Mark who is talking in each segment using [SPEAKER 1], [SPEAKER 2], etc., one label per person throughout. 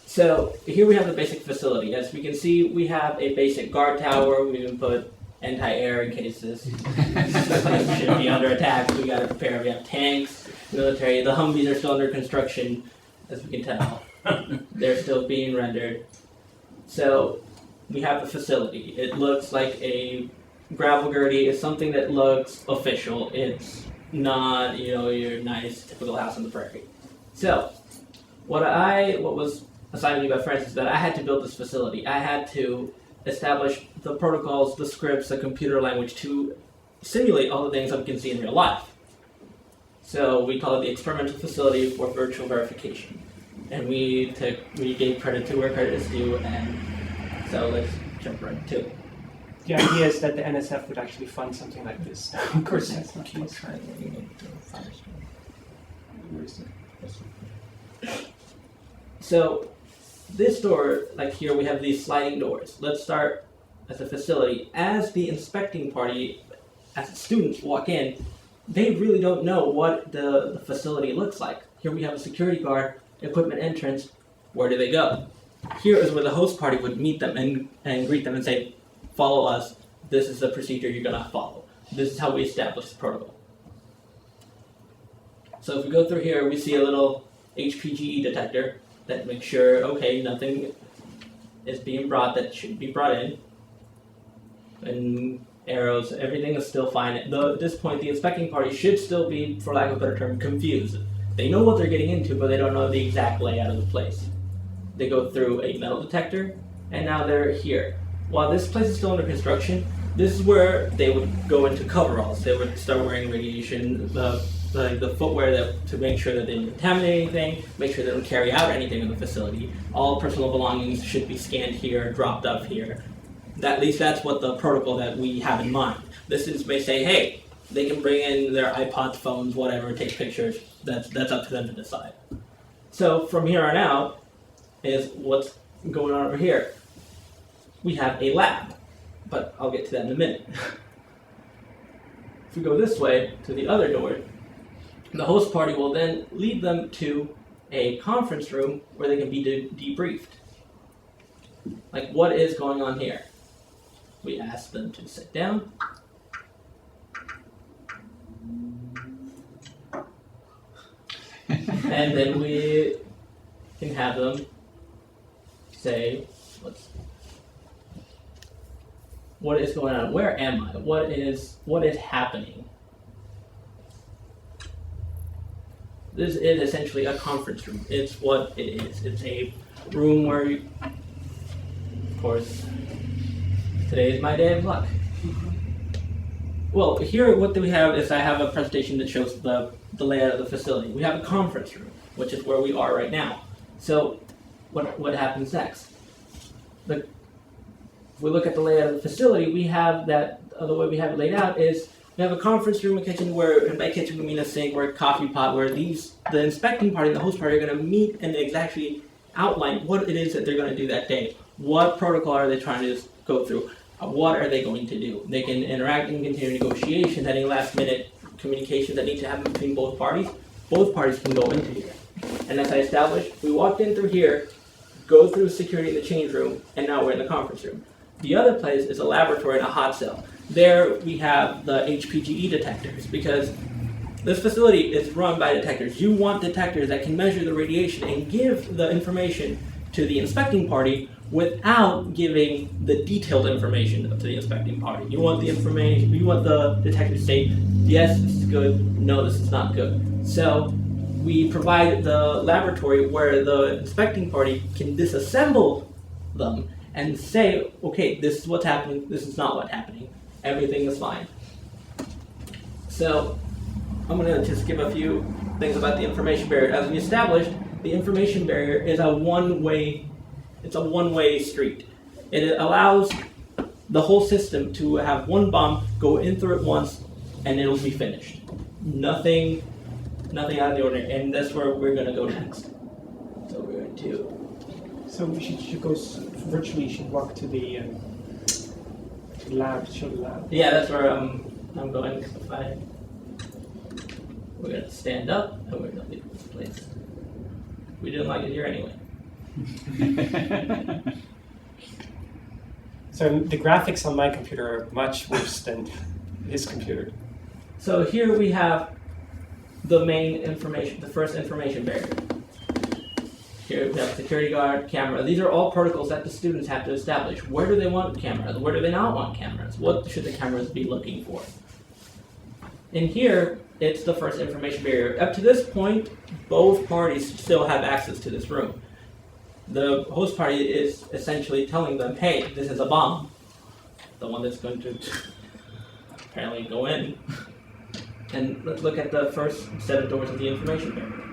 [SPEAKER 1] So here we have the basic facility. As we can see, we have a basic guard tower. We even put anti-air in case this should be under attack. We got to prepare. We have tanks, military. The Humvees are still under construction, as we can tell. They're still being rendered. So we have the facility. It looks like a gravel girdy. It's something that looks official. It's not, your nice typical house on the prairie. So what was assigned to me by Francis is that I had to build this facility. I had to establish the protocols, the scripts, the computer language to simulate all the things that we can see in real life. So we call it the experimental facility for virtual verification. And we gave credit to where credit is due, and so let's jump right to it.
[SPEAKER 2] The idea is that the NSF would actually fund something like this. Of course, that's not the case.
[SPEAKER 1] So this door, like here, we have these sliding doors. Let's start as a facility. As the inspecting party, as the students walk in, they really don't know what the facility looks like. Here we have a security guard, equipment entrance. Where do they go? Here is where the host party would meet them and greet them and say, follow us. This is the procedure you're going to follow. This is how we establish the protocol. So if we go through here, we see a little HPGE detector that makes sure, okay, nothing is being brought that should be brought in. And arrows, everything is still fine. Though at this point, the inspecting party should still be, for lack of a better term, confused. They know what they're getting into, but they don't know the exact layout of the place. They go through a metal detector, and now they're here. While this place is still under construction, this is where they would go into coveralls. They would start wearing radiation, the footwear to make sure that they don't contaminate anything, make sure they don't carry out anything in the facility. All personal belongings should be scanned here, dropped off here. At least that's what the protocol that we have in mind. This may say, hey, they can bring in their iPods, phones, whatever, take pictures. That's up to them to decide. So from here on out is what's going on over here. We have a lab, but I'll get to that in a minute. If we go this way to the other door, the host party will then lead them to a conference room where they can be debriefed. Like, what is going on here? We ask them to sit down. And then we can have them say, what is going on? Where am I? What is happening? This is essentially a conference room. It's what it is. It's a room where of course, today is my day of luck. Well, here what we have is I have a presentation that shows the layout of the facility. We have a conference room, which is where we are right now. So what happens next? If we look at the layout of the facility, we have that, the way we have it laid out is we have a conference room, a kitchen, where, and by kitchen we mean a sink or a coffee pot, where the inspecting party and the host party are going to meet and exactly outline what it is that they're going to do that day. What protocol are they trying to go through? What are they going to do? They can interact and continue negotiations, any last minute communications that need to happen between both parties. Both parties can go into here. And as I established, we walked in through here, go through security in the change room, and now we're in the conference room. The other place is a laboratory and a hot cell. There we have the HPGE detectors, because this facility is run by detectors. You want detectors that can measure the radiation and give the information to the inspecting party without giving the detailed information to the inspecting party. You want the information, you want the detector to say, yes, this is good, no, this is not good. So we provide the laboratory where the inspecting party can disassemble them and say, okay, this is what's happening, this is not what's happening, everything is fine. So I'm going to just give a few things about the information barrier. As we established, the information barrier is a one-way street. It allows the whole system to have one bomb go in through it once and it'll be finished. Nothing out of the ordinary, and that's where we're going to go next. So we're going to...
[SPEAKER 2] So we should go virtually. You should walk to the lab, show the lab.
[SPEAKER 1] Yeah, that's where I'm going. We're going to stand up and we're going to leave this place. We didn't like it here anyway.
[SPEAKER 2] So the graphics on my computer are much worse than his computer.
[SPEAKER 1] So here we have the main information, the first information barrier. Here we have security guard, camera. These are all protocols that the students have to establish. Where do they want cameras? Where do they not want cameras? What should the cameras be looking for? In here, it's the first information barrier. Up to this point, both parties still have access to this room. The host party is essentially telling them, hey, this is a bomb. The one that's going to apparently go in. And let's look at the first set of doors of the information barrier.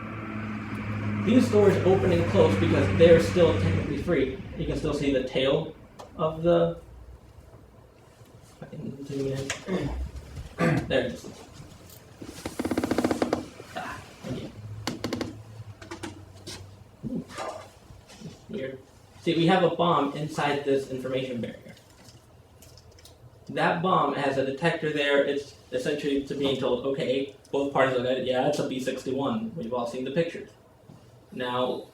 [SPEAKER 1] These doors open and close because they're still technically free. You can still see the tail of the... I can zoom in. There it is. Okay. Weird. See, we have a bomb inside this information barrier. That bomb has a detector there. It's essentially to being told, okay, both parties look at it, yeah, it's a B-61. We've all seen the pictures. Now,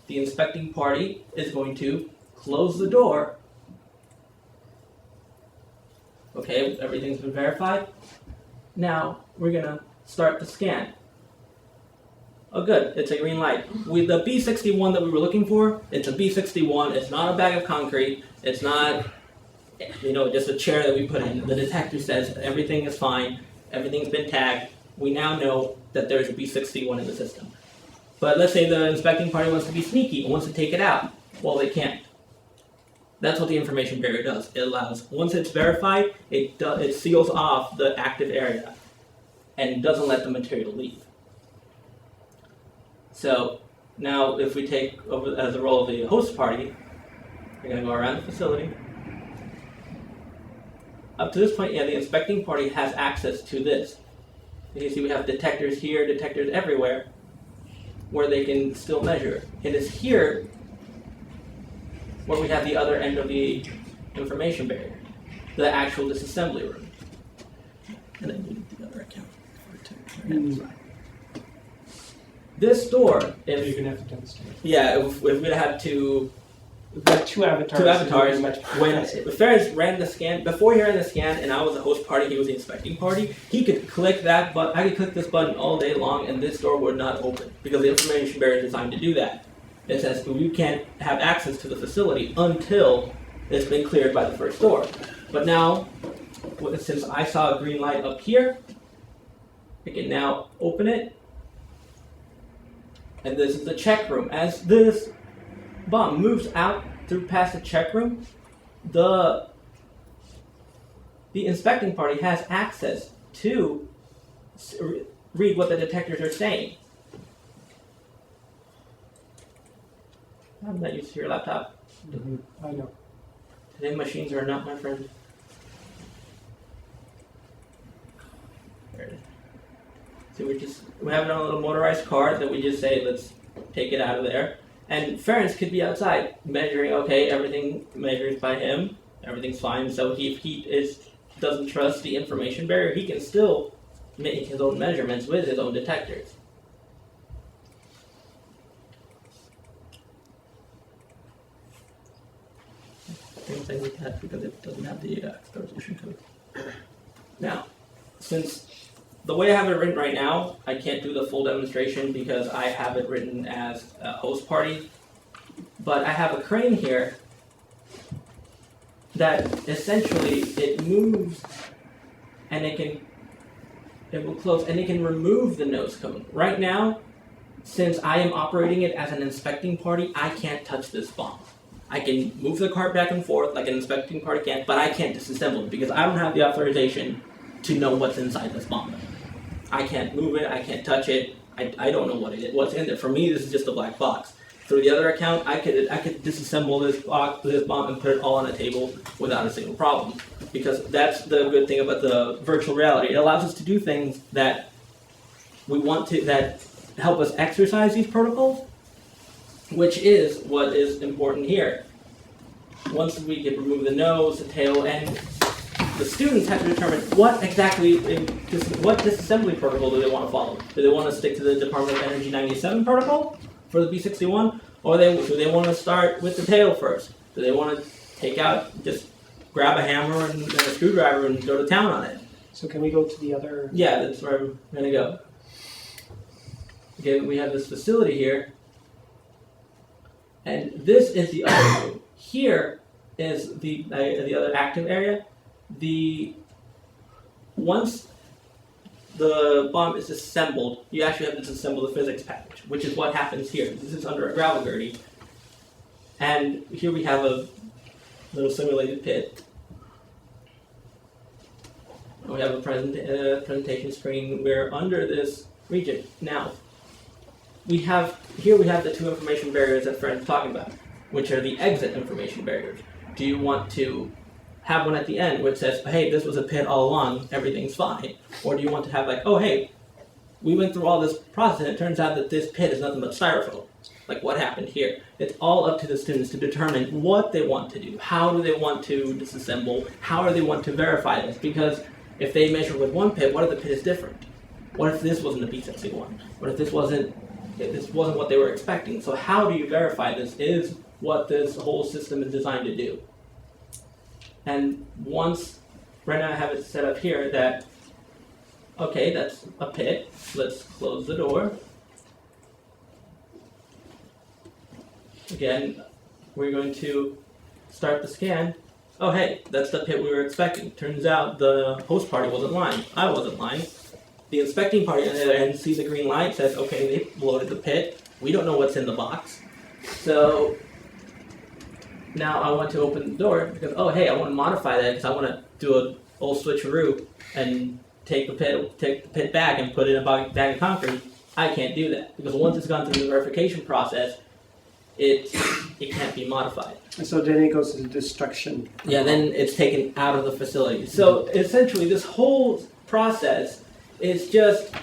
[SPEAKER 1] the inspecting party is going to close the door. Okay, everything's been verified. Now, we're going to start the scan. Oh good, it's a green light. With the B-61 that we were looking for, it's a B-61. It's not a bag of concrete. It's not, just a chair that we put in. The detector says everything is fine. Everything's been tagged. We now know that there's a B-61 in the system. But let's say the inspecting party wants to be sneaky and wants to take it out. Well, they can't. That's what the information barrier does. It allows, once it's verified, it seals off the active area and doesn't let the material leave. So now if we take over as the role of the host party, we're going to go around the facility. Up to this point, yeah, the inspecting party has access to this. You can see we have detectors here, detectors everywhere, where they can still measure. It is here where we have the other end of the information barrier, the actual disassembly room. And then we need the other account for this door, if
[SPEAKER 2] you're gonna have to demonstrate.
[SPEAKER 1] Yeah, if we're gonna have to.
[SPEAKER 2] We've got two avatars.
[SPEAKER 1] When Ferenc ran the scan, before he ran the scan, and I was the host party, he was the inspecting party. He could click that button. I could click this button all day long, and this door would not open because the information barrier is designed to do that. It says you can't have access to the facility until it's been cleared by the first door. But now, since I saw a green light up here, I can now open it. And this is the check room. As this bomb moves out through past the check room, the inspecting party has access to read what the detectors are saying. I'm not used to your laptop.
[SPEAKER 2] Mm-hmm. I know.
[SPEAKER 1] Today machines are not my friend. There it is. So we have it on a little motorized car that we just say, let's take it out of there. And Ferenc could be outside measuring, okay, everything measures by him, everything's fine. So if he doesn't trust the information barrier, he can still make his own measurements with his own detectors. Same thing with that because it doesn't have the exposition code. Now, since the way I have it written right now, I can't do the full demonstration because I have it written as a host party. But I have a crane here that essentially it moves and it will close and it can remove the nose cone. Right now, since I am operating it as an inspecting party, I can't touch this bomb. I can move the cart back and forth like an inspecting party can, but I can't disassemble it because I don't have the authorization to know what's inside this bomb. I can't move it, I can't touch it, I don't know what's in there. For me, this is just a black box. Through the other account, I could disassemble this bomb and put it all on a table without a single problem. Because that's the good thing about the virtual reality. It allows us to do things that we want to, that help us exercise these protocols, which is what is important here. Once we can remove the nose, the tail, and the students have to determine what exactly, what disassembly protocol do they want to follow. Do they want to stick to the Department of Energy 97 protocol for the B-61, Or do they want to start with the tail first? Do they want to take out, just grab a hammer and a screwdriver and go to town on it?
[SPEAKER 2] So can we go to the other?
[SPEAKER 1] Yeah, that's where I'm going to go. Okay, we have this facility here. And this is the other room. Here is the other active area. Once the bomb is assembled, you actually have to disassemble the physics package, which is what happens here. This is under a gravel girdie. And here we have a little simulated pit. We have a presentation screen. We're under this region. Now, we have the two information barriers that Ferenc's talking about, which are the exit information barriers. Do you want to have one at the end which says, hey, this was a pit all along, everything's fine? Or do you want to have like, oh, hey, we went through all this process and it turns out that this pit is nothing but styrofoam. Like, what happened here? It's all up to the students to determine what they want to do. How do they want to disassemble? How do they want to verify this? Because if they measure with one pit, what if the pit is different? What if this wasn't a B61? What if this wasn't what they were expecting? So how do you verify this is what this whole system is designed to do. And once, right now I have it set up here that, okay, that's a pit. Let's close the door. Again, we're going to start the scan. Oh, hey, that's the pit we were expecting. Turns out the host party wasn't lying. I wasn't lying. The inspecting party on the other end sees a green light, says, okay, they loaded the pit. We don't know what's in the box. So now I want to open the door because, oh, hey, I want to modify that because I want to do an old switcheroo and take the pit back and put it in a bag of concrete. I can't do that because once it's gone through the verification process, it can't be modified.
[SPEAKER 2] And so then it goes to the destruction.
[SPEAKER 1] Yeah, then it's taken out of the facility. So essentially, this whole process is just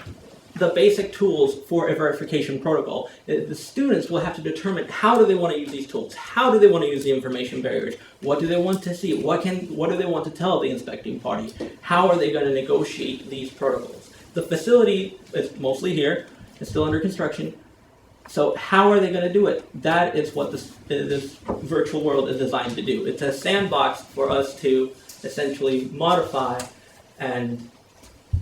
[SPEAKER 1] the basic tools for a verification protocol. The students will have to determine how do they want to use these tools, how do they want to use the information barriers, what do they want to see, what do they want to tell the inspecting party, how are they going to negotiate these protocols. The facility is mostly here, it's still under construction, so how are they going to do it? That is what this virtual world is designed to do. It's a sandbox for us to essentially modify and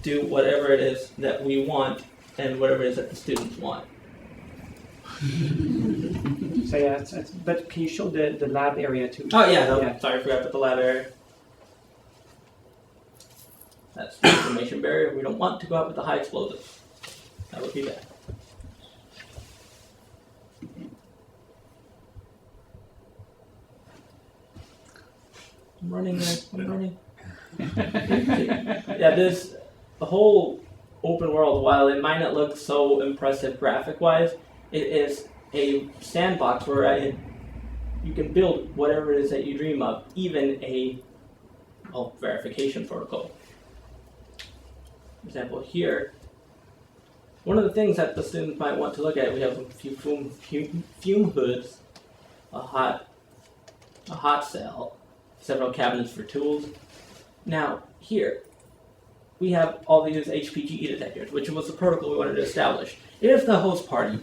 [SPEAKER 1] do whatever it is that we want and whatever it is that the students want.
[SPEAKER 2] So yeah, but can you show the lab area too?
[SPEAKER 1] Oh yeah, sorry, I forgot about the lab area. That's the information barrier. We don't want to go out with the high explosives. That would be bad. I'm running, guys. I'm running. Yeah, the whole open world, while it might not look so impressive graphic-wise, it is a sandbox where you can build whatever it is that you dream of, even a verification protocol. For example, here, one of the things that the students might want to look at, we have a few fume hoods, a hot cell, several cabinets for tools. Now, here, we have all these HPGE detectors, which was the protocol we wanted to establish. If the host party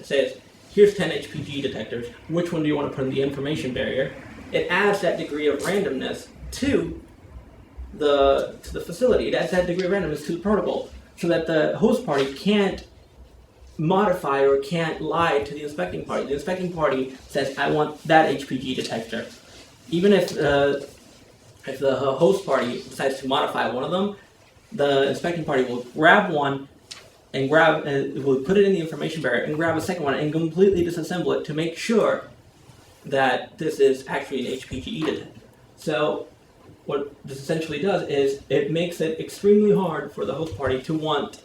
[SPEAKER 1] says, here's 10 HPGE detectors, which one do you want to put in the information barrier? It adds that degree of randomness to the facility. It adds that degree of randomness to the protocol, so that the host party can't modify or can't lie to the inspecting party. The inspecting party says, I want that HPGE detector. Even if the host party decides to modify one of them, the inspecting party will grab one and will put it in the information barrier and grab a second one and completely disassemble it to make sure that this is actually an HPGE detector. So what this essentially does is it makes it extremely hard for the host party to want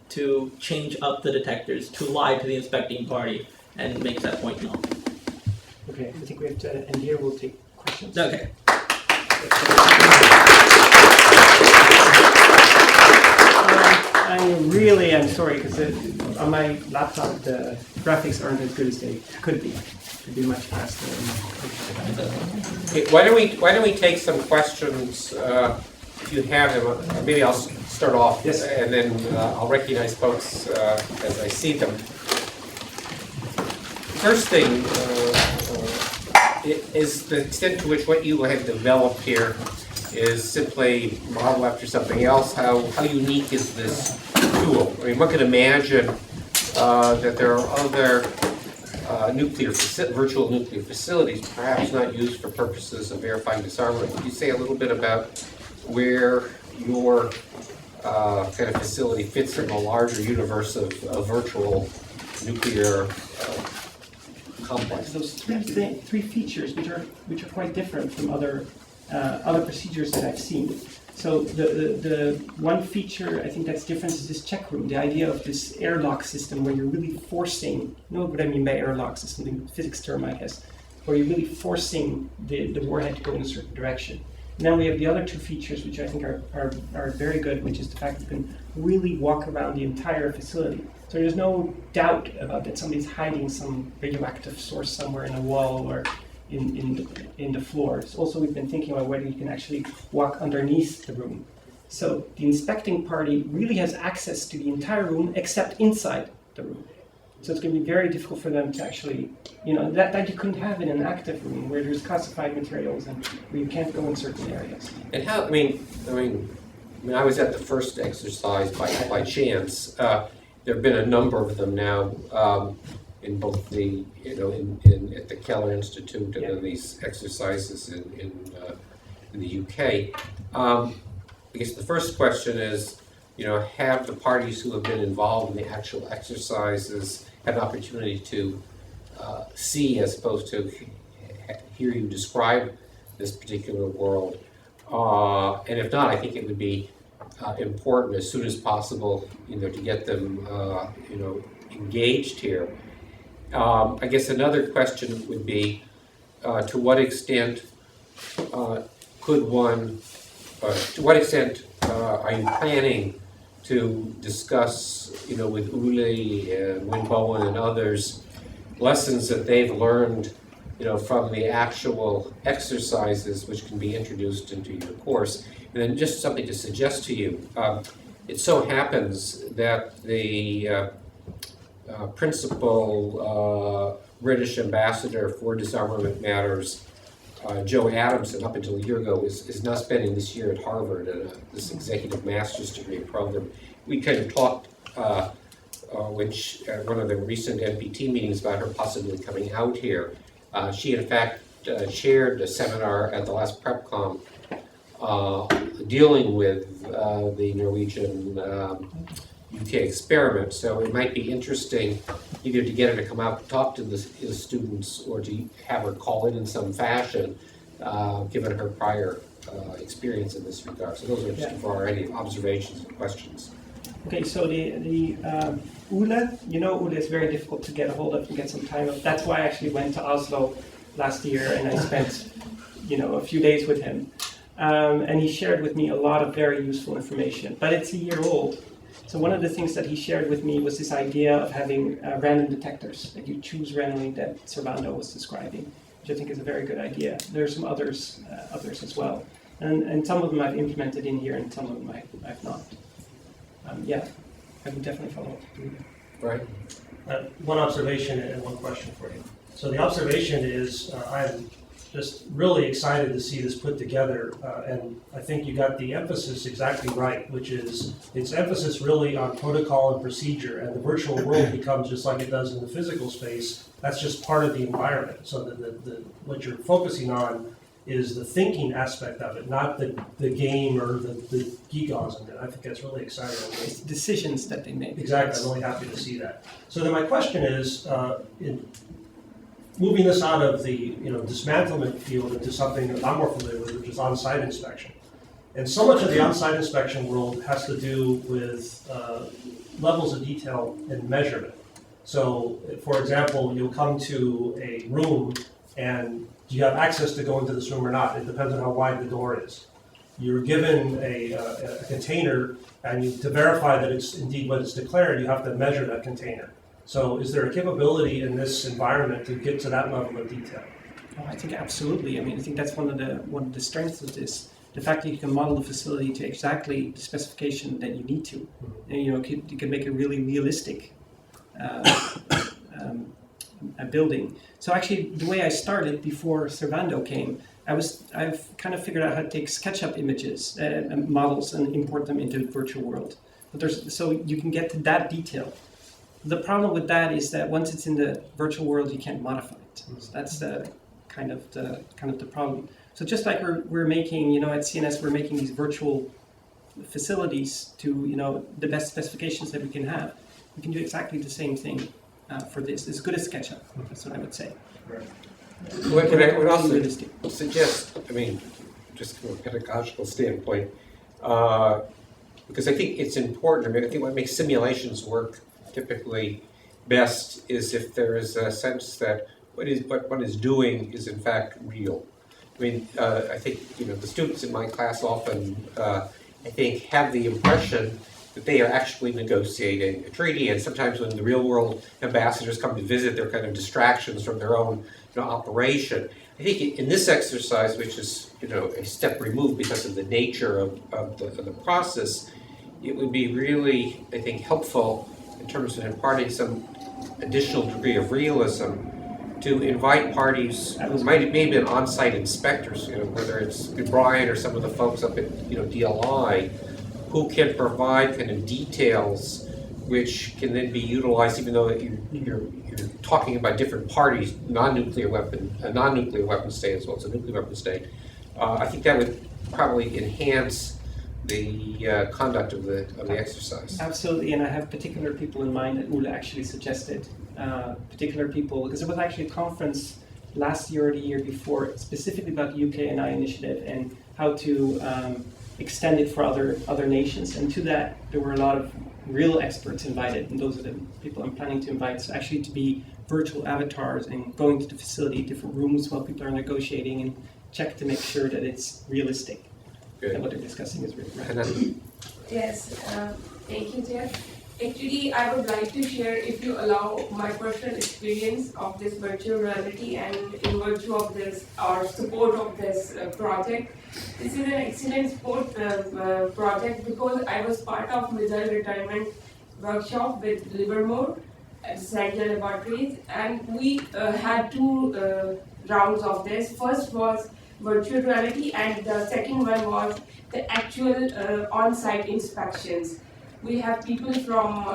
[SPEAKER 1] to change up the detectors, to lie to the inspecting party, and makes that point null.
[SPEAKER 2] Okay, I think we have to end here. We'll take questions.
[SPEAKER 1] Okay.
[SPEAKER 2] I really am sorry because on my laptop the graphics aren't as good as they could be. It'd be much faster.
[SPEAKER 3] Okay, why don't we take some questions if you have them? Maybe I'll start off,
[SPEAKER 2] yes,
[SPEAKER 3] and then I'll recognize folks as I see them. first thing is the extent to which what you have developed here is simply model after something else. How unique is this tool? I mean, one could imagine that there are other virtual nuclear facilities, perhaps not used for purposes of verifying disarmament. Could you say a little bit about where your kind of facility fits in the larger universe of virtual nuclear complex?
[SPEAKER 2] Those three features, which are quite different from other procedures that I've seen. So the one feature I think that's different is this check room, the idea of this airlock system where you're really forcing, you know what I mean by airlock system, the physics term I guess, where you're really forcing the warhead to go in a certain direction. And then we have the other two features which I think are very good, which is the fact that you can really walk around the entire facility. So there's no doubt about that somebody's hiding some radioactive source somewhere in a wall or in the floors. Also, we've been thinking about whether you can actually walk underneath the room. So the inspecting party really has access to the entire room except inside the room. So it's going to be very difficult for them to actually, that you couldn't have in an active room where there's classified materials and where you can't go in certain areas.
[SPEAKER 3] And how? I mean, I was at the first exercise by chance. There have been a number of them now. In both the, at the Keller Institute and then these exercises in the UK. I guess the first question is, have the parties who have been involved in the actual exercises had an opportunity to see as opposed to hear you describe this particular world? And if not, I think it would be important as soon as possible, to get them, engaged here. I guess another question would be, to what extent are you planning to discuss, with Uli and Win Bowen and others, lessons that they've learned, from the actual exercises which can be introduced into your course? And then just something to suggest to you. It so happens that the principal British ambassador for disarmament matters, Joe Adamson, up until a year ago, is now spending this year at Harvard at this executive master's degree program. We kind of talked at one of the recent NPT meetings about her possibly coming out here. She, in fact, chaired a seminar at the last PrepCom dealing with the Norwegian UK experiment. So it might be interesting either to get her to come out and talk to the students or to have her call in some fashion, given her prior experience in this regard. So those are just for any observations and questions.
[SPEAKER 2] Okay, so the Ule, Ule is very difficult to get a hold of and get some time of. That's why I actually went to Oslo last year and I spent, a few days with him. And he shared with me a lot of very useful information, but it's a year old. So one of the things that he shared with me was this idea of having random detectors that you choose randomly that Servando was describing, which I think is a very good idea. There are some others as well. And some of them I've implemented in here and some of them I've not. I would definitely follow up.
[SPEAKER 3] Right.
[SPEAKER 4] One observation and one question for you. So the observation is I'm just really excited to see this put together, and I think you got the emphasis exactly right, which is it's emphasis really on protocol and procedure, and the virtual world becomes just like it does in the physical space. That's just part of the environment. So what you're focusing on is the thinking aspect of it, not the game or the geekos in it. I think that's really exciting.
[SPEAKER 2] It's decisions that they make.
[SPEAKER 4] Exactly. I'm really happy to see that. So then my question is, in moving this out of the dismantlement field into something that I'm more familiar with, which is on-site inspection. And so much of the on-site inspection world has to do with levels of detail and measurement. So, for example, you'll come to a room and do you have access to go into this room or not? It depends on how wide the door is. You're given a container, and to verify that it's indeed what it's declared, you have to measure that container. So is there a capability in this environment to get to that level of detail?
[SPEAKER 2] Oh, I think absolutely. I mean, I think that's one of the strengths of this. The fact that you can model the facility to exactly the specification that you need to. And, you can make it really realistic a building. So actually, the way I started before Servando came, I've kind of figured out how to take SketchUp images, models, and import them into the virtual world. But so you can get to that detail. The problem with that is that once it's in the virtual world, you can't modify it. So that's the kind of the problem. So just like we're making, at CNS, we're making these virtual facilities to the best specifications that we can have. We can do exactly the same thing for this. As good as SketchUp. That's what I would say.
[SPEAKER 3] What I would also
[SPEAKER 2] Realistic.
[SPEAKER 3] suggest, just from a pedagogical standpoint, because I think it's important. I think what makes simulations work typically best is if there is a sense that what one is doing is in fact real. I think the students in my class often, I think, have the impression that they are actually negotiating a treaty, and sometimes when the real world ambassadors come to visit, they're kind of distractions from their own operation. I think in this exercise, which is a step removed because of the nature of the process, it would be really, I think, helpful in terms of imparting some additional degree of realism to invite parties who maybe been on-site inspectors, whether it's Brian or some of the folks up at DLI, who can provide kind of details which can then be utilized, even though you're talking about different parties, non-nuclear weapon state as well as a nuclear weapon state. I think that would probably enhance the conduct of the exercise.
[SPEAKER 2] Absolutely, and I have particular people in mind that Ula actually suggested. Particular people, because there was actually a conference last year or the year before specifically about the UKNI initiative and how to extend it for other nations. And to that, there were a lot of real experts invited, and those are the people I'm planning to invite. So actually to be virtual avatars and going to the facility, different rooms while people are negotiating, and check to make sure that it's realistic.
[SPEAKER 3] Good.
[SPEAKER 2] And what they're discussing is really right.
[SPEAKER 3] And then,
[SPEAKER 5] Yes, thank you, Chair. Actually, I would like to share, if you allow, my personal experience of this virtual reality and in virtue of this, or support of this project. This is an excellent support project because I was part of missile retirement workshop with Livermore at Dismantle laboratories, and we had two rounds of this. First was virtual reality, and the second one was the actual on-site inspections. We have people from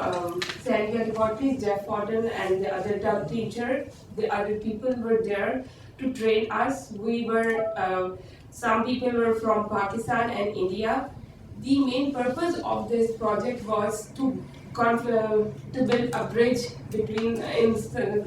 [SPEAKER 5] Sandia Laboratories, Jeff Forden, and the other Doug teacher. The other people were there to train us. We were, some people were from Pakistan and India. The main purpose of this project was to build a bridge between, in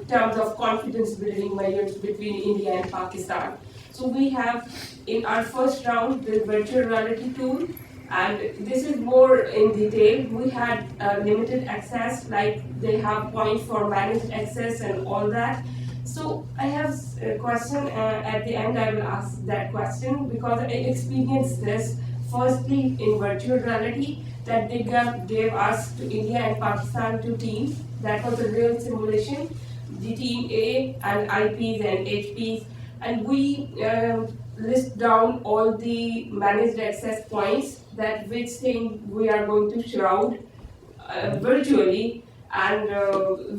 [SPEAKER 5] terms of confidence building measures between India and Pakistan. So we have, in our first round, the virtual reality tool. And this is more in detail. We had limited access, like they have points for managed access and all that. So I have a question at the end. I will ask that question because I experienced this firstly in virtual reality that they gave us to India and Pakistan two teams. That was a real simulation. The team A and IPs and HPs, and we list down all the managed access points, that which thing we are going to shroud virtually, and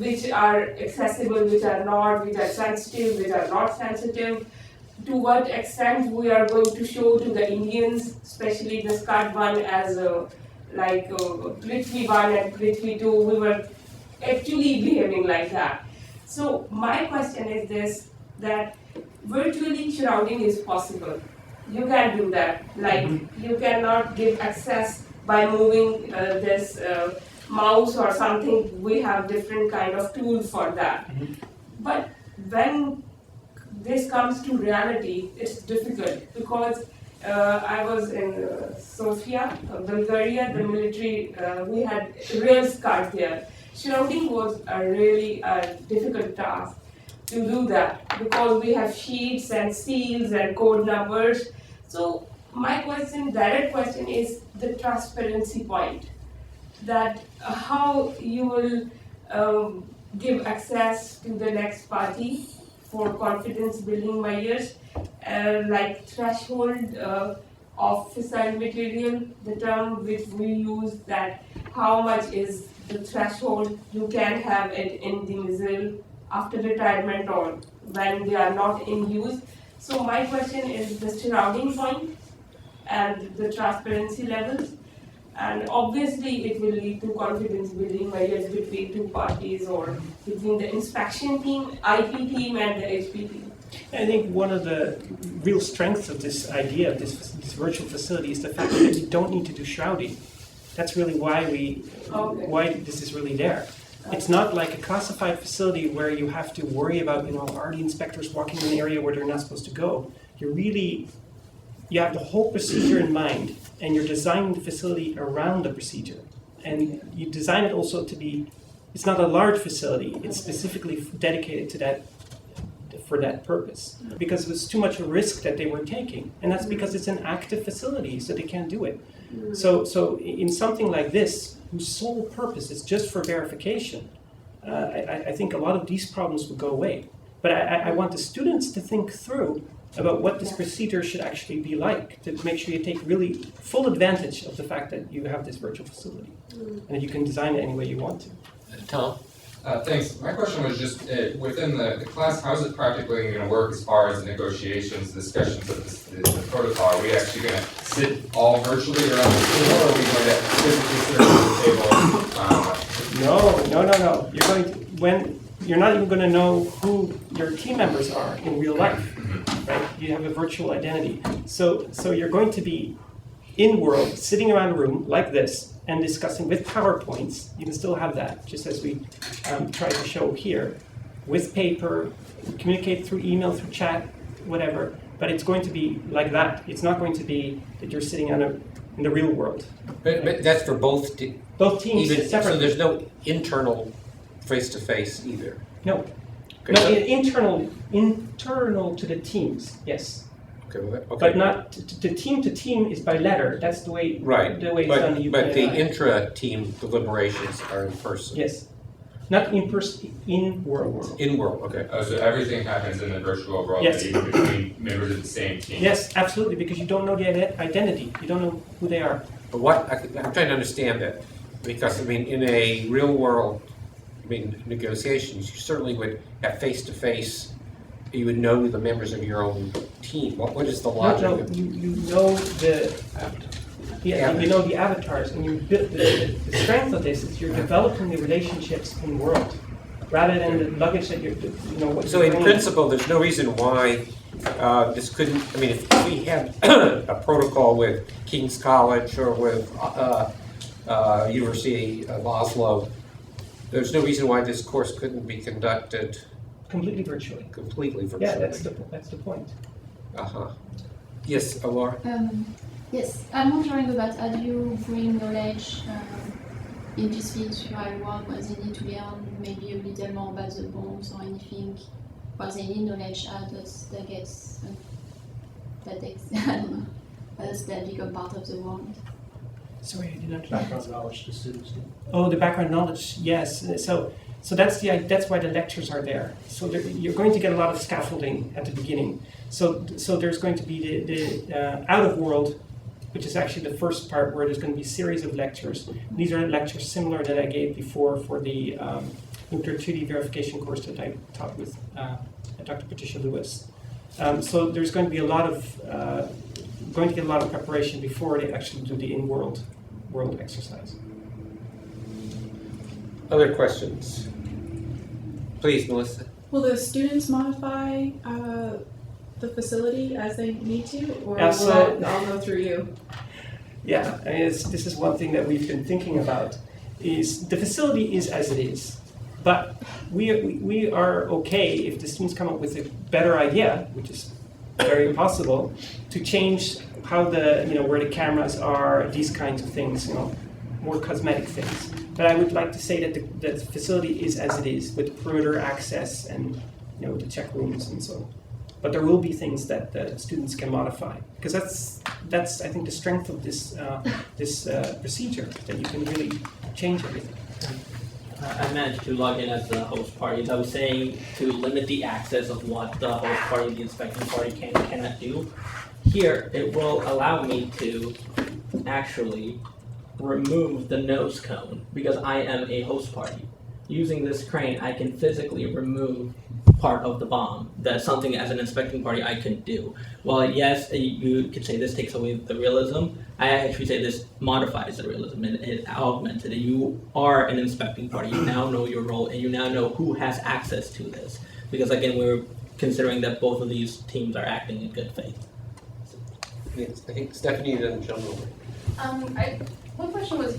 [SPEAKER 5] which are accessible, which are not, which are sensitive, which are not sensitive, to what extent we are going to show to the Indians, especially the Scud one as Prithvi 1 and Prithvi 2, we were actually behaving like that. So my question is this, that virtually shrouding is possible. You can do that. You cannot give access by moving this mouse or something. We have different kind of tools for that. But when this comes to reality, it's difficult because I was in Sofia, Bulgaria, the military, we had real Scud there. Shrouding was a really difficult task to do that because we have sheets and seals and code numbers. So my direct question is the transparency point, that how you will give access to the next party for confidence building measures, like threshold of fissile material, the term which we use, that how much is the threshold you can have it in the missile after retirement or when they are not in use. So my question is the surrounding point and the transparency levels, and obviously it will lead to confidence building measures between two parties or between the inspection team, IP team and the HP team.
[SPEAKER 2] I think one of the real strengths of this idea of this virtual facility is the fact that you don't need to do shrouding. That's really why why this is really there. It's not like a classified facility where you have to worry about, are the inspectors walking in an area where they're not supposed to go? You have the whole procedure in mind, and you're designing the facility around the procedure. And you design it also to be, it's not a large facility, it's specifically dedicated to that, for that purpose. Because it was too much a risk that they were taking. And that's because it's an active facility, so they can't do it. So in something like this, whose sole purpose is just for verification, I think a lot of these problems would go away. But I want the students to think through about what this procedure should actually be like, to make sure you take really full advantage of the fact that you have this virtual facility, and that you can design it any way you want to.
[SPEAKER 3] Tom?
[SPEAKER 6] Thanks. My question was just within the class, how is it practically going to work as far as negotiations, discussions of the protocol? Are we actually going to sit all virtually around the table, or are we going to physically sit around the table?
[SPEAKER 2] No. You're not even going to know who your team members are in real life, right? You have a virtual identity. So you're going to be in world, sitting around a room like this, and discussing with PowerPoints. You can still have that, just as we try to show here, with paper, communicate through email, through chat, whatever. But it's going to be like that. It's not going to be that you're sitting in the real world.
[SPEAKER 3] But that's for both teams.
[SPEAKER 2] Even separate.
[SPEAKER 3] So there's no internal face-to-face either?
[SPEAKER 2] No.
[SPEAKER 3] Okay,
[SPEAKER 2] No,
[SPEAKER 3] so-
[SPEAKER 2] internal to the teams, yes.
[SPEAKER 3] Okay, well, okay.
[SPEAKER 2] But not to team is by letter. That's the way
[SPEAKER 3] Right,
[SPEAKER 2] the way it's done in
[SPEAKER 3] but the
[SPEAKER 2] UPNI.
[SPEAKER 3] intra-team deliberations are in person?
[SPEAKER 2] Yes, not in person, in world.
[SPEAKER 3] In world, okay.
[SPEAKER 6] Oh, so everything happens in the virtual world,
[SPEAKER 2] Yes.
[SPEAKER 6] even between members of the same team?
[SPEAKER 2] Yes, absolutely, because you don't know the identity. You don't know who they are.
[SPEAKER 3] But I'm trying to understand that, because, in a real world, negotiations, you certainly would have face-to-face, you would know the members of your own team. What is the logic?
[SPEAKER 2] No, you know you know the avatars, and you build the strength of this is you're developing the relationships in world, rather than the luggage that what
[SPEAKER 3] So
[SPEAKER 2] you're
[SPEAKER 3] in
[SPEAKER 2] bringing.
[SPEAKER 3] principle, there's no reason why this couldn't, if we had a protocol with King's College or with University of Oslo, there's no reason why this course couldn't be conducted
[SPEAKER 2] Completely virtually.
[SPEAKER 3] completely virtually.
[SPEAKER 2] Yeah, that's the point.
[SPEAKER 3] Uh-huh. Yes, Laura?
[SPEAKER 7] Yes, I'm wondering about how do you bring knowledge in this field to real world where they need to learn maybe a little more about the bombs or anything, where they need knowledge, how does that get, I don't know, how does that become part of the world?
[SPEAKER 2] Sorry, I did not.
[SPEAKER 4] Background knowledge to students.
[SPEAKER 2] Oh, the background knowledge, yes. So that's why the lectures are there. So you're going to get a lot of scaffolding at the beginning. So there's going to be the out of world, which is actually the first part where there's going to be a series of lectures. These are lectures similar that I gave before for the nuclear 2D verification course that I taught with Dr. Patricia Lewis. So there's going to be a lot of preparation before they actually do the in-world exercise.
[SPEAKER 3] Other questions? Please, Melissa.
[SPEAKER 8] Will the students modify the facility as they need to, or will
[SPEAKER 2] Absolutely.
[SPEAKER 8] it all go through you?
[SPEAKER 2] Yeah, this is one thing that we've been thinking about. Is the facility is as it is, but we are okay if the students come up with a better idea, which is very possible, to change how where the cameras are, these kinds of things, more cosmetic things. But I would like to say that the facility is as it is, with perimeter access and the check rooms and so. But there will be things that the students can modify, because that's I think the strength of this procedure, that you can really change everything.
[SPEAKER 1] I managed to log in as the host party. I was saying to limit the access of what the host party, the inspecting party can and cannot do. Here, it will allow me to actually remove the nose cone because I am a host party. using this crane, I can physically remove part of the bomb. That's something as an inspecting party I can do. Well, yes, you could say this takes away the realism. I actually say this modifies the realism and it augments it. You are an inspecting party. You now know your role and you now know who has access to this. Because again, we're considering that both of these teams are acting in good faith.
[SPEAKER 3] Yes, I think Stephanie didn't jump over.
[SPEAKER 9] One question was,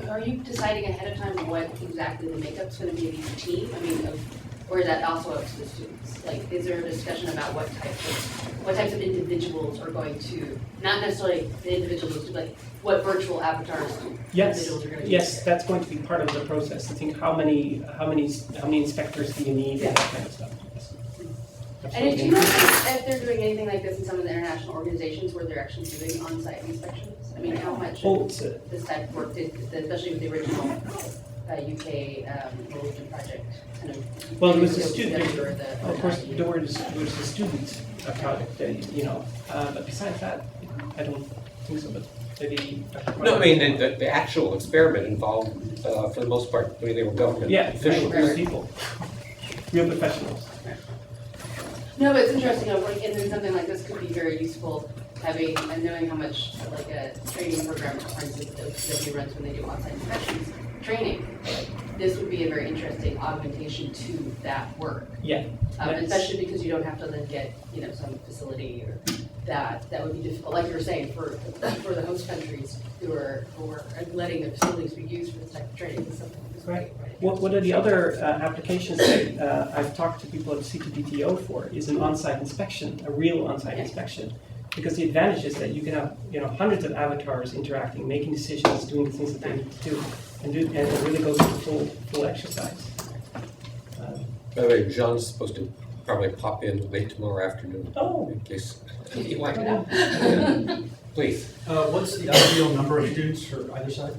[SPEAKER 9] are you deciding ahead of time what exactly the makeup's gonna be of each team? I mean, or is that also up to the students? Like, is there a discussion about what types of individuals are going to, not necessarily the individuals, but like what virtual avatars individuals are gonna be?
[SPEAKER 2] Yes, that's going to be part of the process. I think how many inspectors do you need and that kind of stuff. Yes.
[SPEAKER 9] And do you know if they're doing anything like this in some of the international organizations where they're actually doing on-site inspections? I mean, how much this type of work did, especially with the original UK Norwegian project, kind of.
[SPEAKER 2] Well, there was a student.
[SPEAKER 9] The,
[SPEAKER 2] Of course, there was a student project, but besides that, I don't think so. But maybe.
[SPEAKER 3] No, I mean the actual experiment involved, for the most part, I mean, they were government officials.
[SPEAKER 2] Real people, real professionals.
[SPEAKER 9] No, but it's interesting, like, and then something like this could be very useful, having, and knowing how much, like, a training program, for instance, that runs when they do on-site inspections, training. This would be a very interesting augmentation to that work.
[SPEAKER 2] Yeah.
[SPEAKER 9] Especially because you don't have to then get, some facility or that would be difficult, like you were saying, for the host countries who are letting their facilities be used for this type of training. Is something that's
[SPEAKER 2] Right.
[SPEAKER 9] right.
[SPEAKER 2] What are the other applications that I've talked to people at CTBTO for is an on-site inspection, a real on-site inspection. Because the advantage is that you can have hundreds of avatars interacting, making decisions, doing the things that they need to do, and it really goes to full exercise.
[SPEAKER 3] By the way, John's supposed to probably pop in late tomorrow afternoon.
[SPEAKER 2] Oh.
[SPEAKER 3] In case you want to. Please.
[SPEAKER 4] What's the ideal number of students for either side?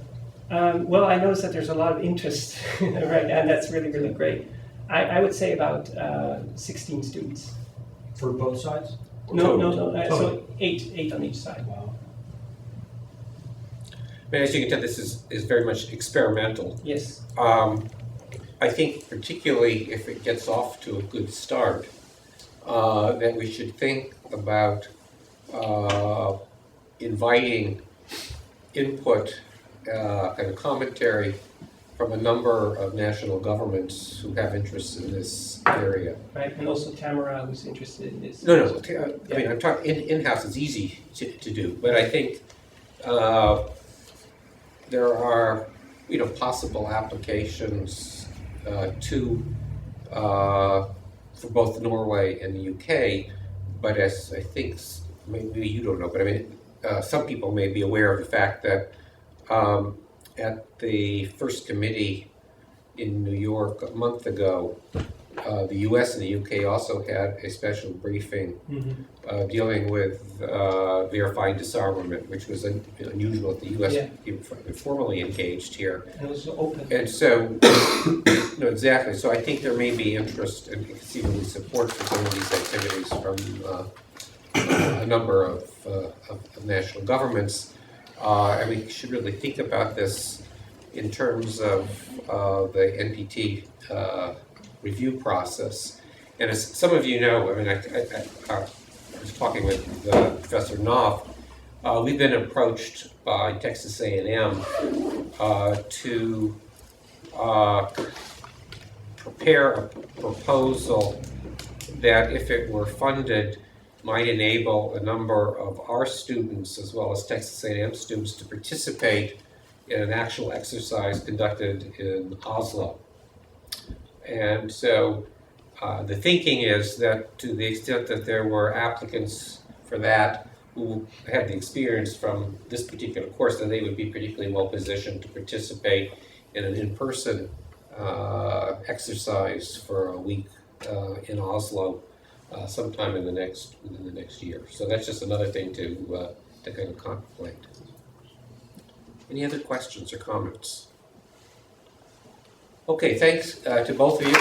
[SPEAKER 2] Well, I noticed that there's a lot of interest, right, and that's really, really great. I would say about 16 students.
[SPEAKER 4] For both sides?
[SPEAKER 2] No.
[SPEAKER 4] Total.
[SPEAKER 2] So eight on each side.
[SPEAKER 4] Wow.
[SPEAKER 3] I mean, as you can tell, this is very much experimental.
[SPEAKER 2] Yes.
[SPEAKER 3] I think particularly if it gets off to a good start, that we should think about inviting input and commentary from a number of national governments who have interests in this area.
[SPEAKER 2] Right, and also Tamara, who's interested in this.
[SPEAKER 3] No. I mean, I'm talking in-house. It's easy to do, but I think there are possible applications for both Norway and the UK. But as I think maybe you don't know, but I mean, some people may be aware of the fact that at the first committee in New York a month ago, the US and the UK also had a special briefing dealing with verifying disarmament, which was unusual that the US formally engaged here.
[SPEAKER 2] And it was open.
[SPEAKER 3] And so, exactly. So I think there may be interest and conceivably support for some of these activities from a number of national governments. And we should really think about this in terms of the NPT review process. And as some of you know, I mean, I was talking with Professor Knopf. We've been approached by Texas A&M to prepare a proposal that, if it were funded, might enable a number of our students, as well as Texas A&M students, to participate in an actual exercise conducted in Oslo. And so the thinking is that, to the extent that there were applicants for that who had the experience from this particular course, then they would be particularly well positioned to participate in an in-person exercise for a week in Oslo sometime within the next year. So that's just another thing to kind of contemplate. Any other questions or comments? Okay, thanks to both of you.